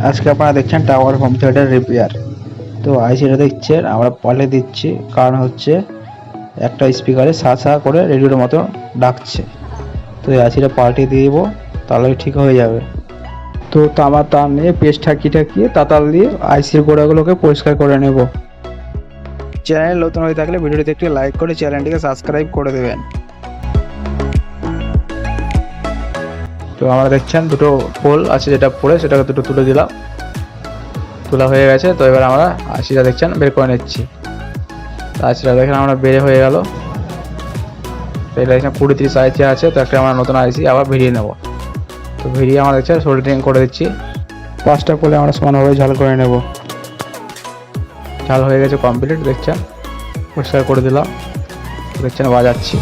আজকে আপনারা দেখছেন টাওয়ার হোম থিয়েটার রিপেয়ার। তো আইসিটা দেখছেন আমরা পাল্টে দিচ্ছি, কারণ হচ্ছে একটা স্পিকারে সা করে রেডিওর মতো ডাকছে। তো এই আইসিটা পাল্টে দিয়ে দেবো, তাহলে ঠিক হয়ে যাবে। তো তামার তার নিয়ে পেস্ট ঠাকিয়ে তাতাল দিয়ে আইসির গোড়াগুলোকে পরিষ্কার করে নেব। চ্যানেল নতুন হয়ে থাকলে ভিডিওটি একটি লাইক করে চ্যানেলটিকে সাবস্ক্রাইব করে দেবেন। তো আমরা দেখছেন দুটো পোল আছে, যেটা পড়ে সেটাকে দুটো তুলে দিলাম, তোলা হয়ে গেছে। তো এবার আমরা আইসিটা দেখছেন বের করে নিচ্ছি। আইসিটা দেখেন আমরা বের হয়ে গেল। এটা দেখছেন 20-30 আইসি আছে, তো একটা আমরা নতুন আইসি আবার ভিড়িয়ে নেব। তো ভিড়িয়ে আমরা দেখছেন সোল্ডারিং করে দিচ্ছি। 5টা পোলে আমরা সমানভাবে ঝাল করে নেব। ঝাল হয়ে গেছে কমপ্লিট, দেখছেন পরিষ্কার করে দিলাম, দেখছেন বাজাচ্ছি।